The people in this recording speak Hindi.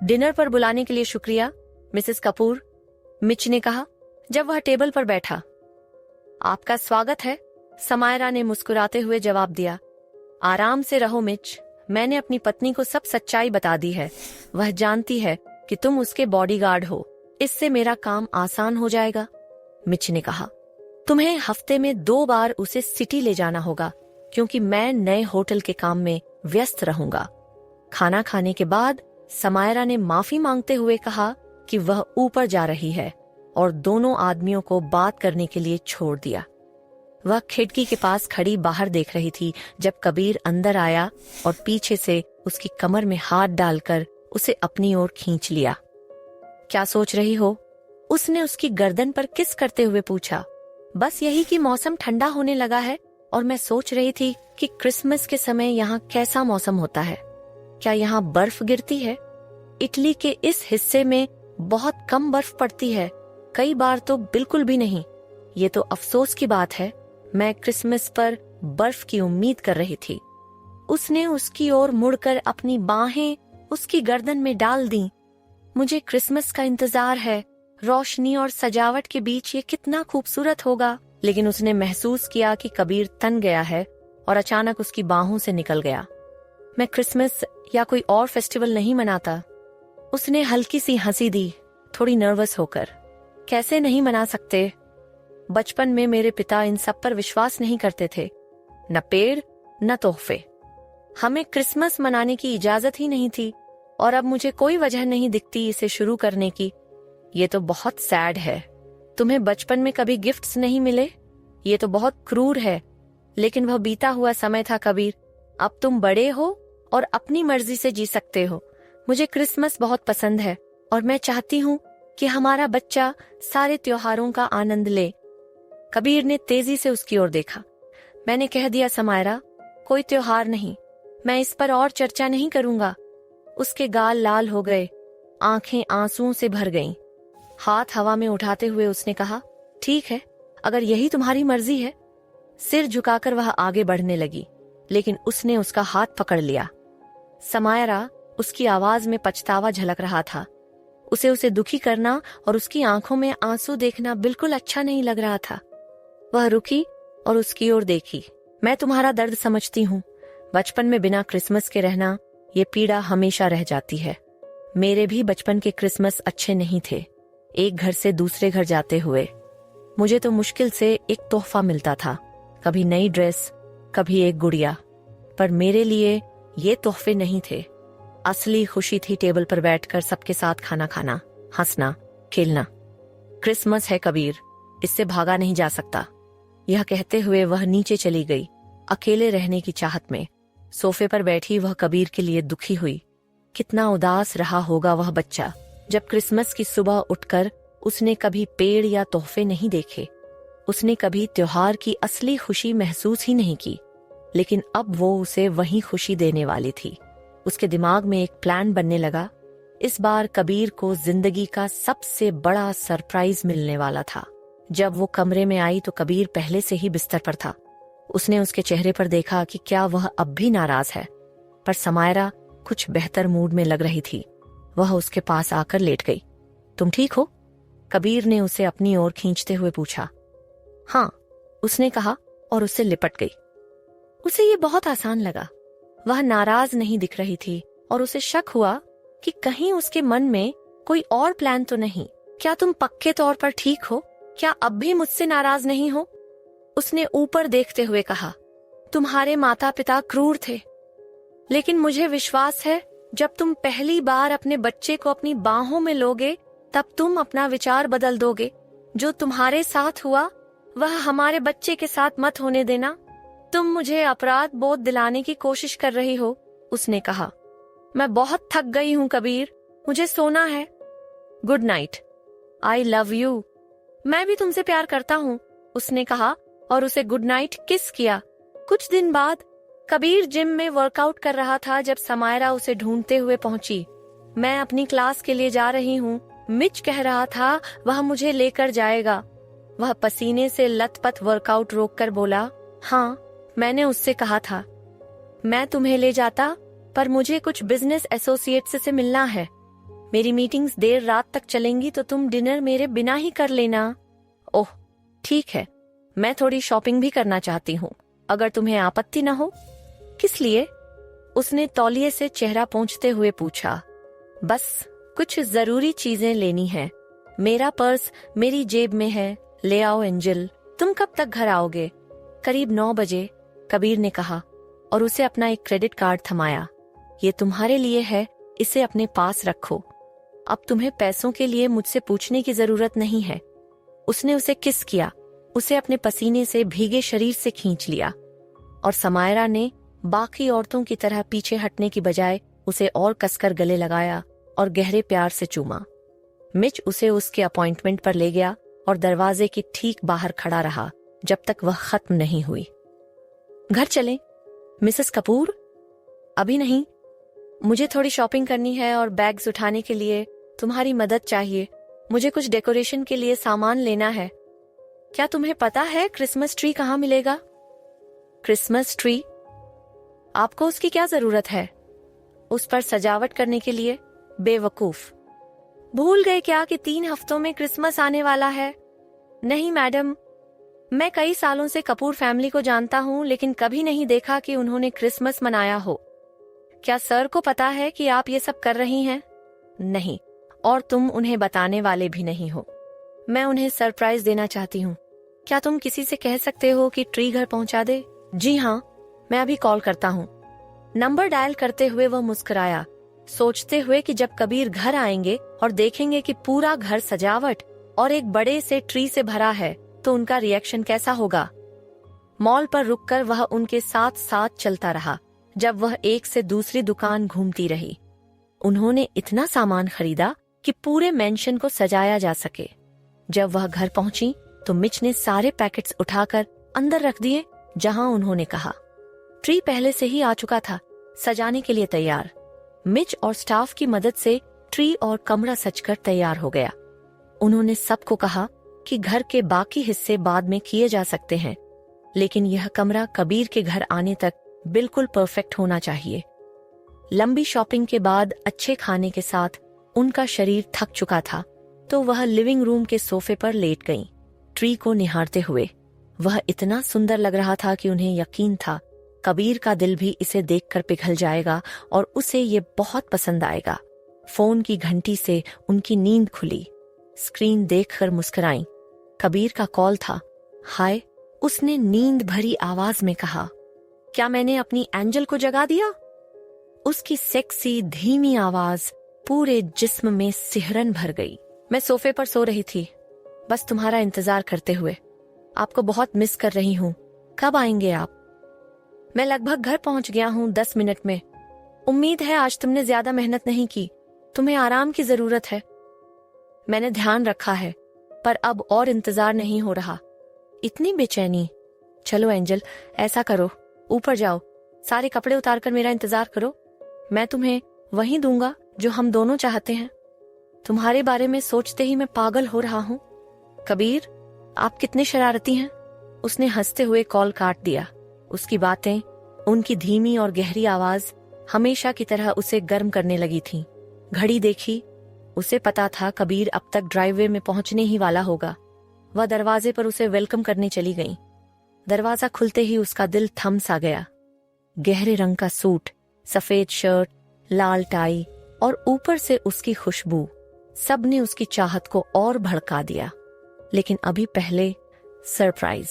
डिनर पर बुलाने के लिए शुक्रिया, मिसेस कपूर, मिच ने कहा जब वह टेबल पर बैठा। आपका स्वागत है, समायरा ने मुस्कुराते हुए जवाब दिया। आराम से रहो मिच, मैंने अपनी पत्नी को सब सच्चाई बता दी है। वह जानती है कि तुम उसके बॉडीगार्ड हो, इससे मेरा काम आसान हो जाएगा। मिच ने कहा, तुम्हें हफ्ते में 2 बार उसे सिटी ले जाना होगा, क्योंकि मैं नए होटल के काम में व्यस्त रहूंगा। खाना खाने के बाद समायरा ने माफी मांगते हुए कहा कि वह ऊपर जा रही है और दोनों आदमियों को बात करने के लिए छोड़ दिया। वह खिड़की के पास खड़ी बाहर देख रही थी जब कबीर अंदर आया और पीछे से उसकी कमर में हाथ डालकर उसे अपनी ओर खींच लिया। क्या सोच रही हो? उसने उसकी गर्दन पर किस करते हुए पूछा। बस यही कि मौसम ठंडा होने लगा है और मैं सोच रही थी कि क्रिसमस के समय यहाँ कैसा मौसम होता है। क्या यहाँ बर्फ गिरती है? इटली के इस हिस्से में बहुत कम बर्फ पड़ती है, कई बार तो बिल्कुल भी नहीं। ये तो अफसोस की बात है, मैं क्रिसमस पर बर्फ की उम्मीद कर रही थी। उसने उसकी ओर मुड़कर अपनी बाहें उसकी गर्दन में डाल दी। मुझे क्रिसमस का इंतजार है, रोशनी और सजावट के बीच ये कितना खूबसूरत होगा। लेकिन उसने महसूस किया कि कबीर तन गया है और अचानक उसकी बाहों से निकल गया। मैं क्रिसमस या कोई और फेस्टिवल नहीं मनाता। उसने हल्की सी हंसी दी, थोड़ी नर्वस होकर। कैसे नहीं मना सकते? बचपन में मेरे पिता इन सब पर विश्वास नहीं करते थे, न पेड़ न तोहफे। हमें क्रिसमस मनाने की इजाजत ही नहीं थी और अब मुझे कोई वजह नहीं दिखती इसे शुरू करने की। ये तो बहुत सैड है। तुम्हें बचपन में कभी गिफ्ट्स नहीं मिले? ये तो बहुत क्रूर है, लेकिन वह बीता हुआ समय था कबीर। अब तुम बड़े हो और अपनी मर्जी से जी सकते हो। मुझे क्रिसमस बहुत पसंद है और मैं चाहती हूँ कि हमारा बच्चा सारे त्योहारों का आनंद ले। कबीर ने तेजी से उसकी ओर देखा। मैंने कह दिया समायरा, कोई त्योहार नहीं, मैं इस पर और चर्चा नहीं करूंगा। उसके गाल लाल हो गए, आंखें आंसुओं से भर गईं। हाथ हवा में उठाते हुए उसने कहा, ठीक है, अगर यही तुम्हारी मर्जी है। सिर झुकाकर वह आगे बढ़ने लगी, लेकिन उसने उसका हाथ पकड़ लिया। समायरा, उसकी आवाज में पछतावा झलक रहा था। उसे दुखी करना और उसकी आंखों में आंसू देखना बिल्कुल अच्छा नहीं लग रहा था। वह रुकी और उसकी ओर देखी। मैं तुम्हारा दर्द समझती हूँ। बचपन में बिना क्रिसमस के रहना, ये पीड़ा हमेशा रह जाती है। मेरे भी बचपन के क्रिसमस अच्छे नहीं थे, एक घर से दूसरे घर जाते हुए। मुझे तो मुश्किल से एक तोहफा मिलता था, कभी नई ड्रेस, कभी एक गुड़िया। पर मेरे लिए ये तोहफे नहीं थे। असली खुशी थी टेबल पर बैठकर सबके साथ खाना खाना, हंसना, खेलना। क्रिसमस है कबीर, इससे भागा नहीं जा सकता। यह कहते हुए वह नीचे चली गई, अकेले रहने की चाहत में। सोफे पर बैठी वह कबीर के लिए दुखी हुई। कितना उदास रहा होगा वह बच्चा जब क्रिसमस की सुबह उठकर उसने कभी पेड़ या तोहफे नहीं देखे। उसने कभी त्योहार की असली खुशी महसूस ही नहीं की। लेकिन अब वो उसे वही खुशी देने वाली थी। उसके दिमाग में एक प्लान बनने लगा। इस बार कबीर को जिंदगी का सबसे बड़ा सरप्राइज मिलने वाला था। जब वो कमरे में आई तो कबीर पहले से ही बिस्तर पर था। उसने उसके चेहरे पर देखा कि क्या वह अब भी नाराज है, पर समायरा कुछ बेहतर मूड में लग रही थी। वह उसके पास आकर लेट गई। तुम ठीक हो? कबीर ने उसे अपनी ओर खींचते हुए पूछा। हाँ, उसने कहा और उससे लिपट गई। उसे ये बहुत आसान लगा। वह नाराज नहीं दिख रही थी और उसे शक हुआ कि कहीं उसके मन में कोई और प्लान तो नहीं। क्या तुम पक्के तौर पर ठीक हो? क्या अब भी मुझसे नाराज नहीं हो? उसने ऊपर देखते हुए कहा। तुम्हारे माता पिता क्रूर थे, लेकिन मुझे विश्वास है जब तुम पहली बार अपने बच्चे को अपनी बाहों में लोगे तब तुम अपना विचार बदल दोगे। जो तुम्हारे साथ हुआ वह हमारे बच्चे के साथ मत होने देना। तुम मुझे अपराध बोध दिलाने की कोशिश कर रही हो, उसने कहा। मैं बहुत थक गई हूँ कबीर, मुझे सोना है। Good night. I love you. मैं भी तुमसे प्यार करता हूँ, उसने कहा और उसे गुड नाइट किस किया। कुछ दिन बाद कबीर जिम में वर्कआउट कर रहा था जब समायरा उसे ढूंढते हुए पहुंची। मैं अपनी क्लास के लिए जा रही हूँ, मिच कह रहा था वह मुझे लेकर जाएगा। वह पसीने से लथपथ वर्कआउट रोककर बोला, हाँ, मैंने उससे कहा था मैं तुम्हें ले जाता, पर मुझे कुछ बिजनेस एसोसिएट्स से मिलना है। मेरी मीटिंग्स देर रात तक चलेंगी तो तुम डिनर मेरे बिना ही कर लेना। ओह ठीक है, मैं थोड़ी शॉपिंग भी करना चाहती हूँ, अगर तुम्हें आपत्ति न हो। किस लिए? उसने तौलिए से चेहरा पोंछते हुए पूछा। बस कुछ जरूरी चीजें लेनी है। मेरा पर्स मेरी जेब में है, ले आओ एंजल। तुम कब तक घर आओगे? करीब 9 बजे, कबीर ने कहा और उसे अपना एक क्रेडिट कार्ड थमाया। ये तुम्हारे लिए है, इसे अपने पास रखो। अब तुम्हें पैसों के लिए मुझसे पूछने की जरूरत नहीं है। उसने उसे किस किया, उसे अपने पसीने से भीगे शरीर से खींच लिया और समायरा ने बाकी औरतों की तरह पीछे हटने की बजाय उसे और कसकर गले लगाया और गहरे प्यार से चूमा। मिच उसे उसके अपॉइंटमेंट पर ले गया और दरवाजे के ठीक बाहर खड़ा रहा जब तक वह खत्म नहीं हुई। घर चलें, मिसेस कपूर? अभी नहीं, मुझे थोड़ी शॉपिंग करनी है और बैग्स उठाने के लिए तुम्हारी मदद चाहिए। मुझे कुछ डेकोरेशन के लिए सामान लेना है। क्या तुम्हें पता है क्रिसमस ट्री कहाँ मिलेगा? Christmas tree? आपको उसकी क्या जरूरत है? उस पर सजावट करने के लिए? बेवकूफ, भूल गए क्या कि 3 हफ्तों में क्रिसमस आने वाला है? नहीं मैडम, मैं कई सालों से कपूर फैमिली को जानता हूँ, लेकिन कभी नहीं देखा कि उन्होंने क्रिसमस मनाया हो। क्या सर को पता है कि आप ये सब कर रही हैं? नहीं, और तुम उन्हें बताने वाले भी नहीं हो। मैं उन्हें सरप्राइज देना चाहती हूँ। क्या तुम किसी से कह सकते हो कि ट्री घर पहुंचा दे? जी हाँ, मैं अभी कॉल करता हूँ। नंबर डायल करते हुए वह मुस्कुराया, सोचते हुए कि जब कबीर घर आएंगे और देखेंगे कि पूरा घर सजावट और एक बड़े से ट्री से भरा है तो उनका रिएक्शन कैसा होगा। मॉल पर रुककर वह उनके साथ साथ चलता रहा जब वह एक से दूसरी दुकान घूमती रही। उन्होंने इतना सामान खरीदा कि पूरे मेंशन को सजाया जा सके। जब वह घर पहुंची तो मिच ने सारे पैकेट्स उठाकर अंदर रख दिए जहां उन्होंने कहा। ट्री पहले से ही आ चुका था, सजाने के लिए तैयार। मिच और स्टाफ की मदद से ट्री और कमरा सजकर तैयार हो गया। उन्होंने सबको कहा कि घर के बाकी हिस्से बाद में किए जा सकते हैं, लेकिन यह कमरा कबीर के घर आने तक बिल्कुल परफेक्ट होना चाहिए। लंबी शॉपिंग के बाद अच्छे खाने के साथ उनका शरीर थक चुका था तो वह लिविंग रूम के सोफे पर लेट गईं, ट्री को निहारते हुए। वह इतना सुंदर लग रहा था कि उन्हें यकीन था कबीर का दिल भी इसे देखकर पिघल जाएगा और उसे ये बहुत पसंद आएगा। फोन की घंटी से उनकी नींद खुली। स्क्रीन देखकर मुस्कुराई। कबीर का कॉल था। हाय, उसने नींद भरी आवाज में कहा। क्या मैंने अपनी एंजल को जगा दिया? उसकी सेक्सी धीमी आवाज पूरे जिस्म में सिहरन भर गई। मैं सोफे पर सो रही थी, बस तुम्हारा इंतजार करते हुए। आपको बहुत मिस कर रही हूँ। कब आएंगे आप? मैं लगभग घर पहुंच गया हूँ 10 मिनट में। उम्मीद है आज तुमने ज्यादा मेहनत नहीं की। तुम्हें आराम की जरूरत है। मैंने ध्यान रखा है, पर अब और इंतजार नहीं हो रहा। इतनी बेचैनी। चलो एंजल, ऐसा करो, ऊपर जाओ, सारे कपड़े उतार कर मेरा इंतजार करो। मैं तुम्हें वही दूंगा जो हम दोनों चाहते हैं। तुम्हारे बारे में सोचते ही मैं पागल हो रहा हूँ। कबीर, आप कितने शरारती हैं। उसने हंसते हुए कॉल काट दिया। उसकी बातें, उनकी धीमी और गहरी आवाज हमेशा की तरह उसे गर्म करने लगी थी। घड़ी देखी, उसे पता था कबीर अब तक ड्राइववे में पहुंचने ही वाला होगा। वह दरवाजे पर उसे वेलकम करने चली गई। दरवाजा खुलते ही उसका दिल थम सा गया। गहरे रंग का सूट, सफेद शर्ट, लाल टाई और ऊपर से उसकी खुशबू, सब ने उसकी चाहत को और भड़का दिया। लेकिन अभी पहले सरप्राइज।